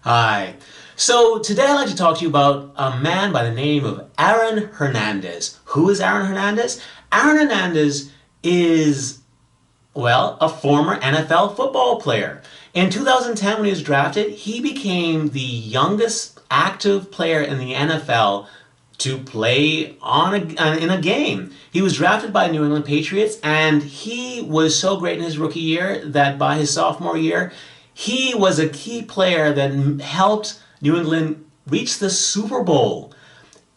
Hi. So today I'd like to talk to you about a man by the name of Aaron Hernandez. Who is Aaron Hernandez? Aaron Hernandez is, well, a former NFL football player. In 2010, when he was drafted, he became the youngest active player in the NFL to play in a game. He was drafted by New England Patriots, and he was so great in his rookie year that by his sophomore year, he was a key player that helped New England reach the Super Bowl.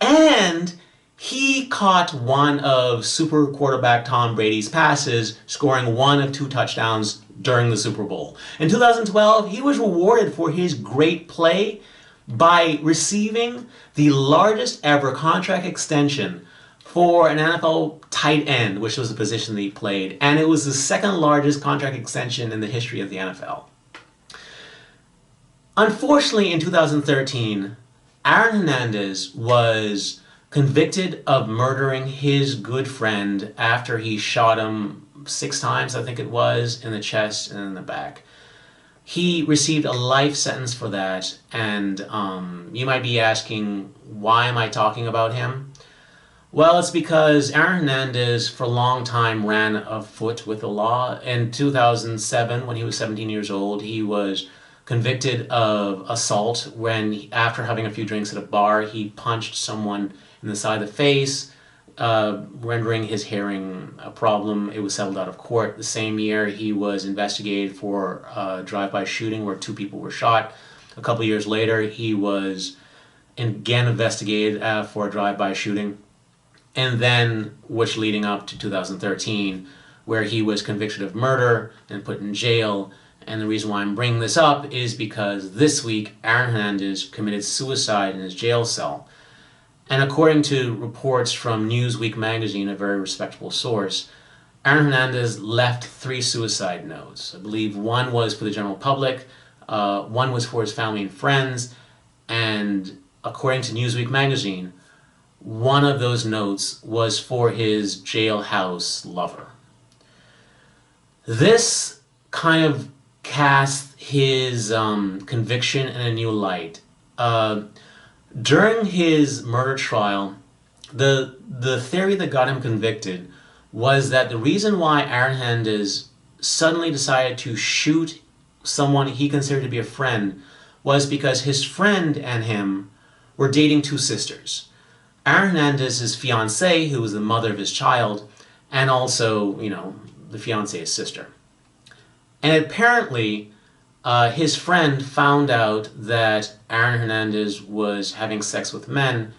And he caught one of super quarterback Tom Brady's passes, scoring one of two touchdowns during the Super Bowl. In 2012, he was rewarded for his great play by receiving the largest ever contract extension for an NFL tight end, which was the position that he played, and it was the second largest contract extension in the history of the NFL. Unfortunately, in 2013, Aaron Hernandez was convicted of murdering his good friend after he shot him 6 times, I think it was, in the chest and in the back. He received a life sentence for that, and you might be asking, why am I talking about him? Well, it's because Aaron Hernandez for a long time ran afoot with the law. In 2007, when he was 17 years old, he was convicted of assault when, after having a few drinks at a bar, he punched someone in the side of the face, rendering his hearing a problem. It was settled out of court. The same year, he was investigated for a drive-by shooting where 2 people were shot. A couple years later, he was again investigated for a drive-by shooting, and then, which leading up to 2013, where he was convicted of murder and put in jail. And the reason why I'm bringing this up is because this week, Aaron Hernandez committed suicide in his jail cell. And according to reports from Newsweek magazine, a very respectable source, Aaron Hernandez left 3 suicide notes. I believe one was for the general public, one was for his family and friends, and according to Newsweek magazine, one of those notes was for his jailhouse lover. This kind of cast his conviction in a new light. During his murder trial, the theory that got him convicted was that the reason why Aaron Hernandez suddenly decided to shoot someone he considered to be a friend was because his friend and him were dating 2 sisters. Aaron Hernandez's fiancée, who was the mother of his child, and also, you know, the fiancée's sister. And apparently, his friend found out that Aaron Hernandez was having sex with men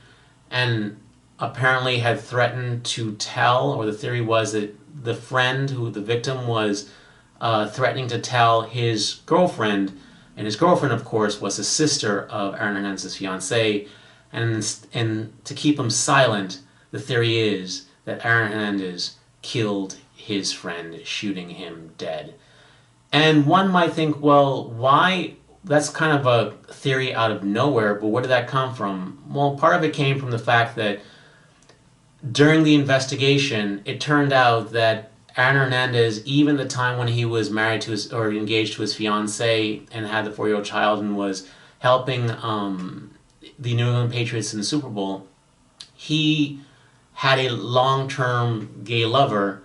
and apparently had threatened to tell, or the theory was that the friend, who the victim was, threatening to tell his girlfriend, and his girlfriend, of course, was the sister of Aaron Hernandez's fiancée, and to keep him silent, the theory is that Aaron Hernandez killed his friend, shooting him dead. And one might think, well, why? That's kind of a theory out of nowhere, but where did that come from? Well, part of it came from the fact that during the investigation, it turned out that Aaron Hernandez, even the time when he was married to his, or engaged to his fiancée and had the 4-year-old child and was helping the New England Patriots in the Super Bowl, he had a long-term gay lover,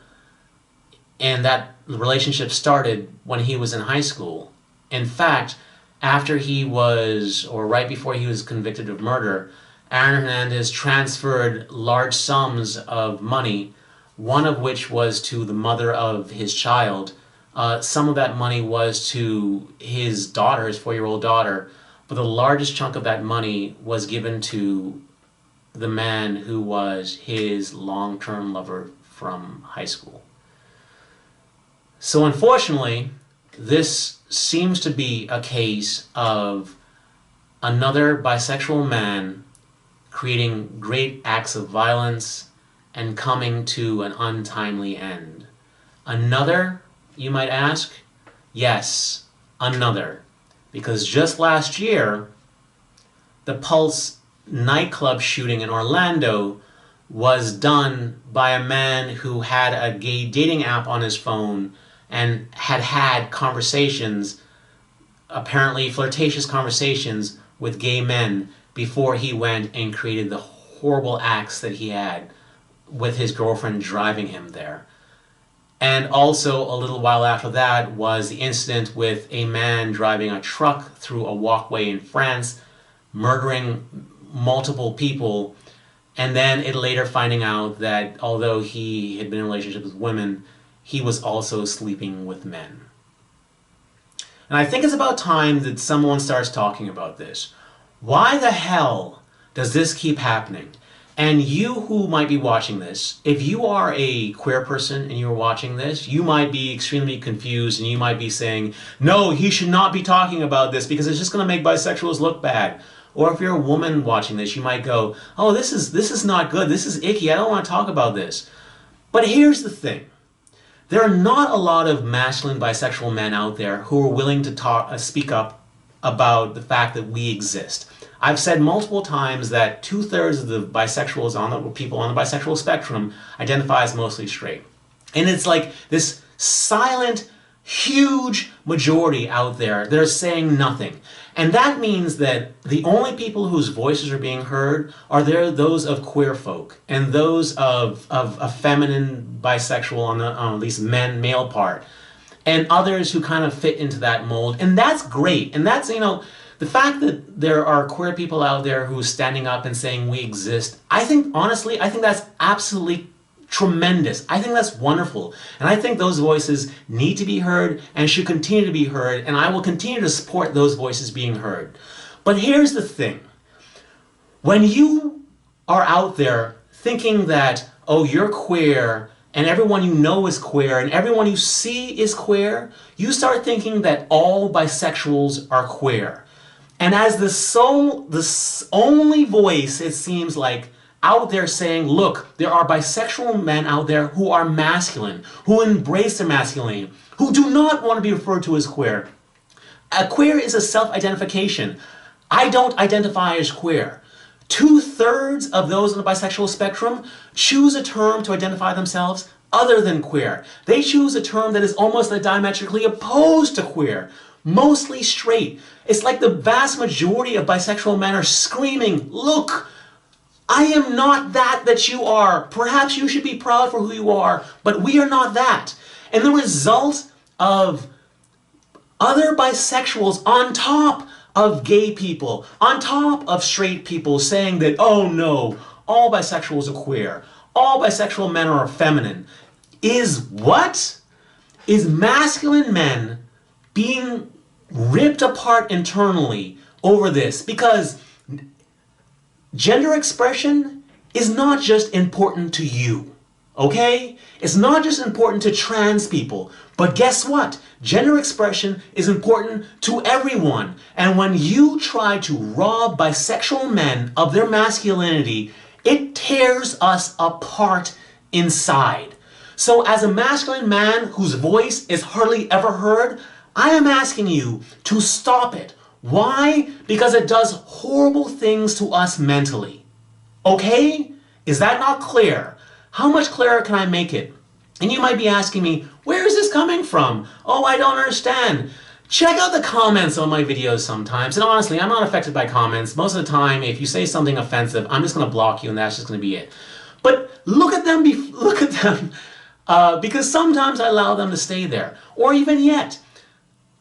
and that relationship started when he was in high school. In fact, after he was, or right before he was convicted of murder, Aaron Hernandez transferred large sums of money, one of which was to the mother of his child. Some of that money was to his daughter, his 4-year-old daughter, but the largest chunk of that money was given to the man who was his long-term lover from high school. So unfortunately, this seems to be a case of another bisexual man creating great acts of violence and coming to an untimely end. Another, you might ask? Yes, another. Because just last year, the Pulse nightclub shooting in Orlando was done by a man who had a gay dating app on his phone and had conversations apparently flirtatious conversations with gay men before he went and created the horrible acts that he had with his girlfriend driving him there. And also a little while after that was the incident with a man driving a truck through a walkway in France, murdering multiple people, and then it later finding out that although he had been in relationships with women, he was also sleeping with men. And I think it's about time that someone starts talking about this. Why the hell does this keep happening? And you who might be watching this, if you are a queer person and you're watching this, you might be extremely confused and you might be saying, no, he should not be talking about this because it's just going to make bisexuals look bad. Or if you're a woman watching this, you might go, oh, this is not good, this is icky, I don't want to talk about this. But here's the thing. There are not a lot of masculine bisexual men out there who are willing to speak up about the fact that we exist. I've said multiple times that 2/3 of the bisexuals, people on the bisexual spectrum, identify as mostly straight. And it's like this silent, huge majority out there that are saying nothing. And that means that the only people whose voices are being heard are those of queer folk and those of a feminine bisexual on at least male part, and others who kind of fit into that mold. And that's great. And that's, the fact that there are queer people out there who are standing up and saying we exist, I think that's absolutely tremendous. I think that's wonderful. And I think those voices need to be heard and should continue to be heard, and I will continue to support those voices being heard. But here's the thing. When you are out there thinking that, oh, you're queer, and everyone you know is queer, and everyone you see is queer, you start thinking that all bisexuals are queer. And as the only voice, it seems like, out there saying, look, there are bisexual men out there who are masculine, who embrace their masculinity, who do not want to be referred to as queer. A queer is a self-identification. I don't identify as queer. 2/3 of those on the bisexual spectrum choose a term to identify themselves other than queer. They choose a term that is almost diametrically opposed to queer. Mostly straight. It's like the vast majority of bisexual men are screaming, look, I am not that you are. Perhaps you should be proud for who you are, but we are not that. And the result of other bisexuals on top of gay people, on top of straight people saying that, oh no, all bisexuals are queer, all bisexual men are feminine, is what? Is masculine men being ripped apart internally over this. Because gender expression is not just important to you, okay? It's not just important to trans people, but guess what? Gender expression is important to everyone. And when you try to rob bisexual men of their masculinity, it tears us apart inside. So as a masculine man whose voice is hardly ever heard, I am asking you to stop it. Why? Because it does horrible things to us mentally. Okay? Is that not clear? How much clearer can I make it? And you might be asking me, where is this coming from? Oh, I don't understand. Check out the comments on my videos sometimes. And honestly, I'm not affected by comments. Most of the time, if you say something offensive, I'm just going to block you and that's just going to be it. But look at them, because sometimes I allow them to stay there. Or even yet,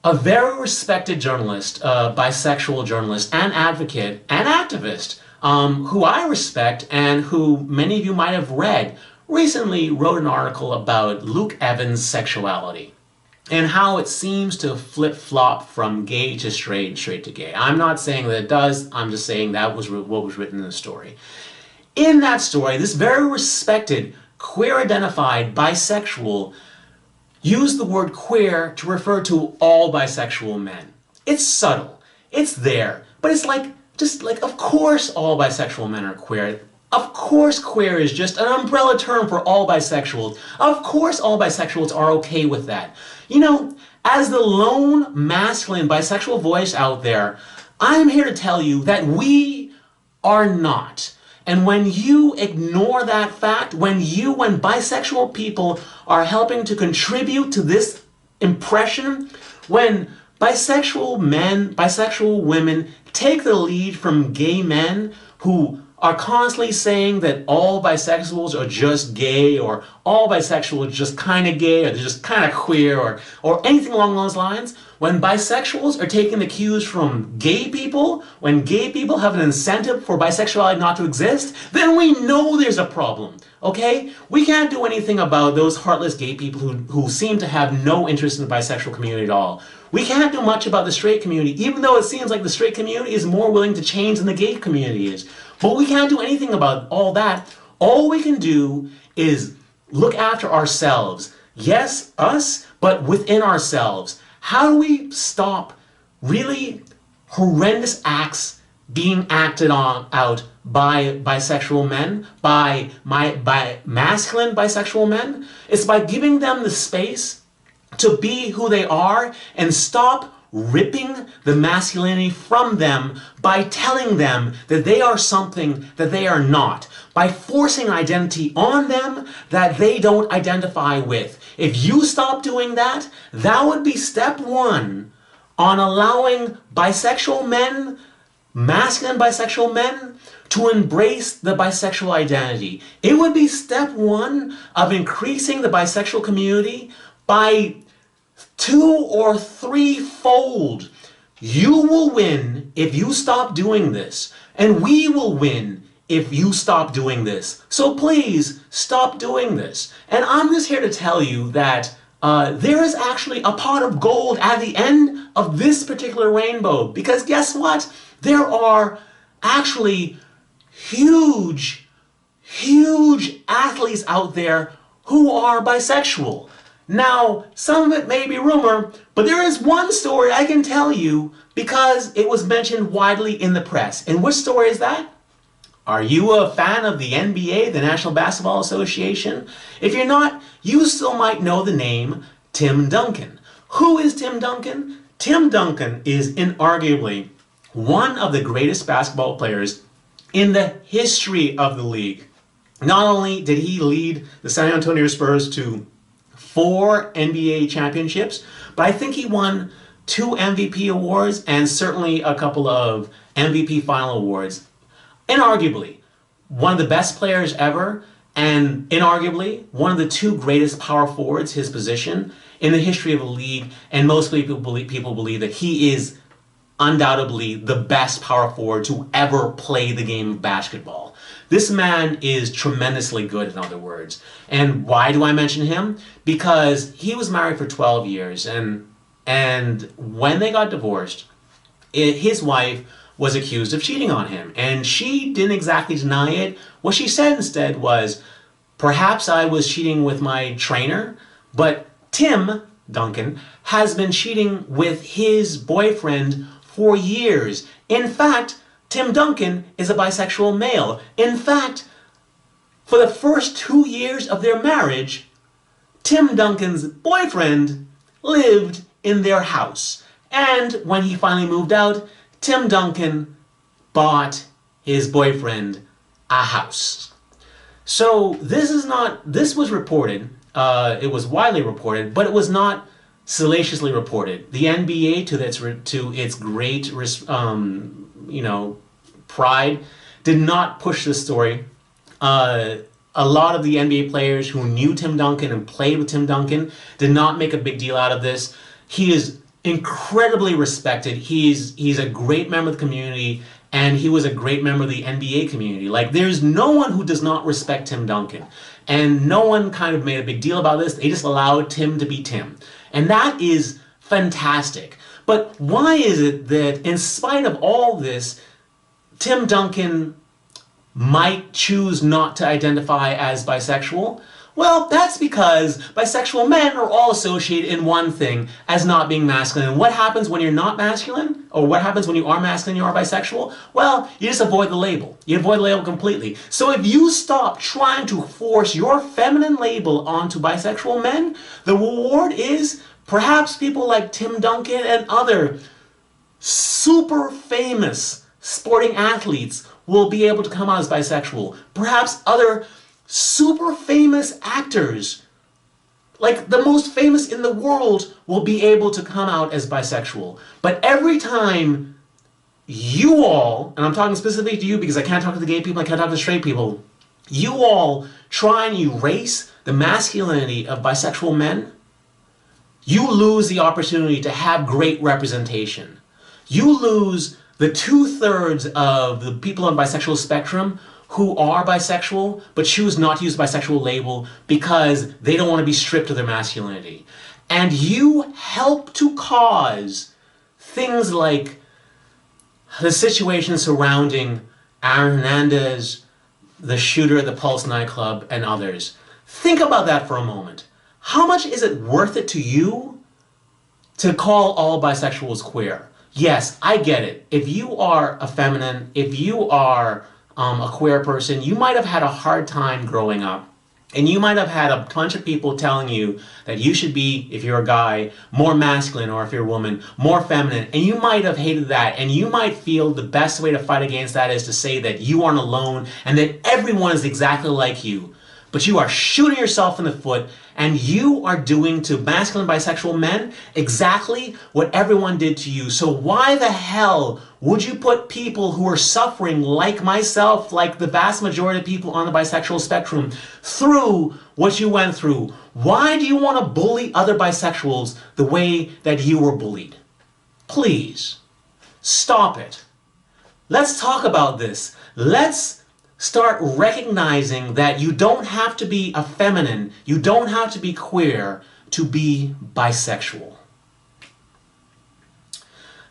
a very respected journalist, bisexual journalist and advocate and activist, who I respect and who many of you might have read, recently wrote an article about Luke Evans' sexuality and how it seems to flip-flop from gay to straight, straight to gay. I'm not saying that it does, I'm just saying that was what was written in the story. In that story, this very respected, queer-identified bisexual used the word queer to refer to all bisexual men. It's subtle, it's there, but it's just like, of course all bisexual men are queer. Of course queer is just an umbrella term for all bisexuals. Of course all bisexuals are okay with that. You know, as the lone masculine bisexual voice out there, I'm here to tell you that we are not. And when you ignore that fact, when bisexual people are helping to contribute to this impression, when bisexual men, bisexual women take the lead from gay men who are constantly saying that all bisexuals are just gay, or all bisexuals are just kind of gay, or they're just kind of queer, or anything along those lines. When bisexuals are taking the cues from gay people, when gay people have an incentive for bisexuality not to exist, then we know there's a problem, okay? We can't do anything about those heartless gay people who seem to have no interest in the bisexual community at all. We can't do much about the straight community, even though it seems like the straight community is more willing to change than the gay community is. But we can't do anything about all that. All we can do is look after ourselves. Yes, us, but within ourselves. How do we stop really horrendous acts being acted out by bisexual men, by masculine bisexual men? It's by giving them the space to be who they are and stop ripping the masculinity from them by telling them that they are something that they are not, by forcing an identity on them that they don't identify with. If you stop doing that, that would be step one on allowing bisexual men, masculine bisexual men, to embrace the bisexual identity. It would be step one of increasing the bisexual community by 2 or 3-fold. You will win if you stop doing this, and we will win if you stop doing this. So please stop doing this. And I'm just here to tell you that there is actually a pot of gold at the end of this particular rainbow, because guess what? There are actually huge athletes out there who are bisexual. Now, some of it may be rumor, but there is one story I can tell you because it was mentioned widely in the press. And which story is that? Are you a fan of the NBA, the National Basketball Association? If you're not, you still might know the name Tim Duncan. Who is Tim Duncan? Tim Duncan is inarguably one of the greatest basketball players in the history of the league. Not only did he lead the San Antonio Spurs to 4 NBA championships, but I think he won 2 MVP awards and certainly a couple of MVP final awards. Inarguably, one of the best players ever, and inarguably one of the 2 greatest power forwards, his position, in the history of the league, and most people believe that he is undoubtedly the best power forward to ever play the game of basketball. This man is tremendously good, in other words. And why do I mention him? Because he was married for 12 years, and when they got divorced, his wife was accused of cheating on him. And she didn't exactly deny it. What she said instead was, perhaps I was cheating with my trainer, but Tim Duncan has been cheating with his boyfriend for years. In fact, Tim Duncan is a bisexual male. In fact, for the first 2 years of their marriage, Tim Duncan's boyfriend lived in their house. And when he finally moved out, Tim Duncan bought his boyfriend a house. So this was reported, it was widely reported, but it was not salaciously reported. The NBA, to its great pride, did not push this story. A lot of the NBA players who knew Tim Duncan and played with Tim Duncan did not make a big deal out of this. He is incredibly respected. He's a great member of the community, and he was a great member of the NBA community. Like, there's no one who does not respect Tim Duncan. And no one kind of made a big deal about this. They just allowed Tim to be Tim. And that is fantastic. But why is it that, in spite of all this, Tim Duncan might choose not to identify as bisexual? Well, that's because bisexual men are all associated in one thing, as not being masculine. And what happens when you're not masculine? Or what happens when you are masculine and you are bisexual? Well, you just avoid the label. You avoid the label completely. So if you stop trying to force your feminine label onto bisexual men, the reward is perhaps people like Tim Duncan and other super famous sporting athletes will be able to come out as bisexual. Perhaps other super famous actors like the most famous in the world will be able to come out as bisexual. But every time you all, and I'm talking specifically to you because I can't talk to the gay people, I can't talk to straight people, you all try and erase the masculinity of bisexual men, you lose the opportunity to have great representation. You lose the 2/3 of the people on the bisexual spectrum who are bisexual but choose not to use the bisexual label because they don't want to be stripped of their masculinity. And you help to cause things like the situation surrounding Aaron Hernandez, the shooter at the Pulse nightclub, and others. Think about that for a moment. How much is it worth it to you to call all bisexuals queer? Yes, I get it. If you are a feminine, if you are a queer person, you might have had a hard time growing up. And you might have had a bunch of people telling you that you should be, if you're a guy, more masculine, or if you're a woman, more feminine. And you might have hated that. And you might feel the best way to fight against that is to say that you aren't alone and that everyone is exactly like you. But you are shooting yourself in the foot, and you are doing to masculine bisexual men exactly what everyone did to you. So why the hell would you put people who are suffering like myself, like the vast majority of people on the bisexual spectrum, through what you went through? Why do you want to bully other bisexuals the way that you were bullied? Please, stop it. Let's talk about this. Let's start recognizing that you don't have to be a feminine, you don't have to be queer to be bisexual.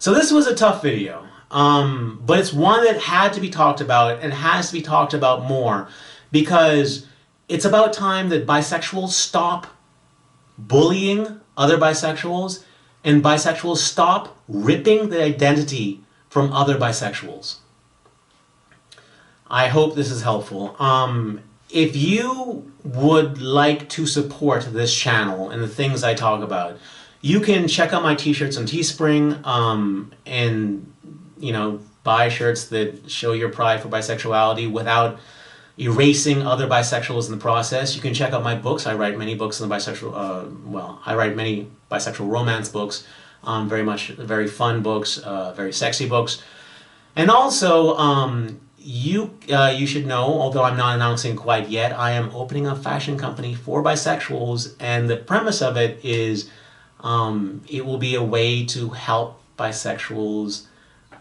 So this was a tough video, but it's one that had to be talked about and has to be talked about more, because it's about time that bisexuals stop bullying other bisexuals and bisexuals stop ripping the identity from other bisexuals. I hope this is helpful. If you would like to support this channel and the things I talk about, you can check out my t-shirts on Teespring, and buy shirts that show your pride for bisexuality without erasing other bisexuals in the process. You can check out my books. I write many books on the bisexual, I write many bisexual romance books, very fun books, very sexy books. And also, you should know, although I'm not announcing quite yet, I am opening a fashion company for bisexuals, and the premise of it is it will be a way to help bisexuals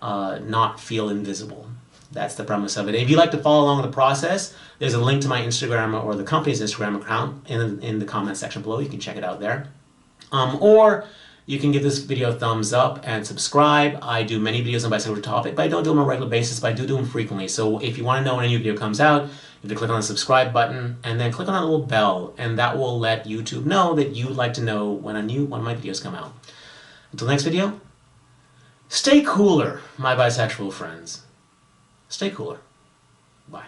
not feel invisible. That's the premise of it. If you'd like to follow along with the process, there's a link to my Instagram or the company's Instagram account in the comment section below. You can check it out there. Or you can give this video a thumbs up and subscribe. I do many videos on bisexual topic, but I don't do them on a regular basis, but I do them frequently. So if you want to know when a new video comes out, you have to click on the subscribe button and then click on that little bell, and that will let YouTube know that you'd like to know when one of my videos come out. Until next video, stay cooler, my bisexual friends. Stay cooler. Bye.